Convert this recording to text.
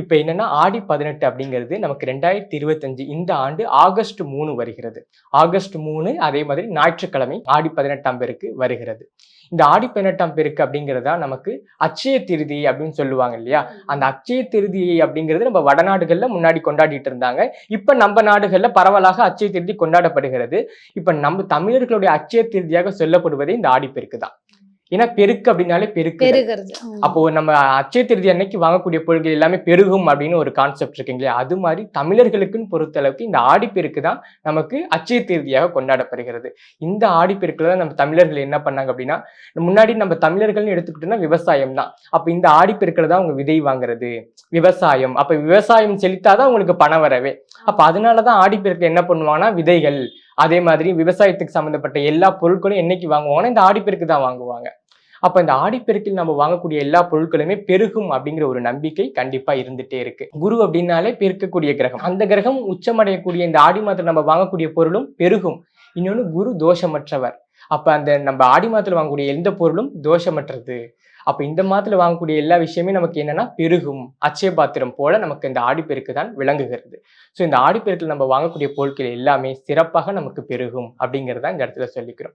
இப்ப என்னன்னா ஆடி 18 அப்படிங்கிறது நமக்கு 2025 இந்த ஆண்டு ஆகஸ்ட் 3 வருகிறது. ஆகஸ்ட் 3 அதே மாதிரி ஞாயிற்றுக்கிழமை ஆடி 18ஆம் பெருக்கு வருகிறது. இந்த ஆடி 18ஆம் பெருக்கு அப்படிங்கிறது தான் நமக்கு அட்சய திருதி அப்படின்னு சொல்லுவாங்க இல்லையா? அந்த அட்சய திருதி அப்படிங்கிறது நம்ம வடநாடுகள்ல முன்னாடி கொண்டாடிட்டு இருந்தாங்க. இப்ப நம்ம நாடுகள்ல பரவலாக அட்சய திருதி கொண்டாடப்படுகிறது. இப்ப நம்ம தமிழர்களுடைய அட்சய திருதியாக சொல்லப்படுவதே இந்த ஆடிப்பெருக்கு தான். ஏன்னா பெருக்கு அப்படின்னாலே பெருக்குதல். பெருகிறது. அப்போ நம்ம அட்சய திருதி அன்னைக்கு வாங்கக்கூடிய பொருட்கள் எல்லாமே பெருகும் அப்படின்னு ஒரு கான்செப்ட் இருக்குங்க இல்லையா? அது மாதிரி தமிழர்களுக்குன்னு பொறுத்தளவுக்கு இந்த ஆடிப்பெருக்கு தான் நமக்கு அட்சய திருதியாக கொண்டாடப்படுகிறது. இந்த ஆடிப்பெருக்குல தான் நம்ம தமிழர்கள் என்ன பண்ணாங்க அப்படின்னா, முன்னாடி நம்ம தமிழர்கள்னு எடுத்துக்கிட்டோம்னா விவசாயம் தான். அப்ப இந்த ஆடிப்பெருக்குல தான் அவங்க விதை வாங்குறது, விவசாயம். அப்ப விவசாயம் செழித்தாதான் அவங்களுக்கு பணம் வரவே. அப்ப அதனாலதான் ஆடிப்பெருக்கு என்ன பண்ணுவாங்கன்னா விதைகள், அதே மாதிரி விவசாயத்துக்கு சம்பந்தப்பட்ட எல்லா பொருட்களும் என்னைக்கு வாங்குவாங்கன்னா இந்த ஆடிப்பெருக்கு தான் வாங்குவாங்க. அப்ப இந்த ஆடிப்பெருக்கில் நம்ம வாங்கக்கூடிய எல்லா பொருட்களுமே பெருகும் அப்படிங்கிற ஒரு நம்பிக்கை கண்டிப்பா இருந்துட்டே இருக்கு. குரு அப்படின்னாலே பெருக்கக்கூடிய கிரகம். அந்த கிரகம் உச்சமடையக்கூடிய இந்த ஆடி மாதத்துல நம்ம வாங்கக்கூடிய பொருளும் பெருகும். இன்னொன்னு குரு தோஷமற்றவர். அப்ப அந்த நம்ம ஆடி மாதத்துல வாங்கக்கூடிய எந்த பொருளும் தோஷமற்றது. அப்ப இந்த மாதத்துல வாங்கக்கூடிய எல்லா விஷயமே நமக்கு என்னன்னா பெருகும். அட்சய பாத்திரம் போல நமக்கு இந்த ஆடிப்பெருக்கு தான் விளங்குகிறது. சோ இந்த ஆடிப்பெருக்கில் நம்ம வாங்கக்கூடிய பொருட்கள் எல்லாமே சிறப்பாக நமக்கு பெருகும் அப்படிங்கறத இந்த இடத்துல சொல்லிக்கிறோம்.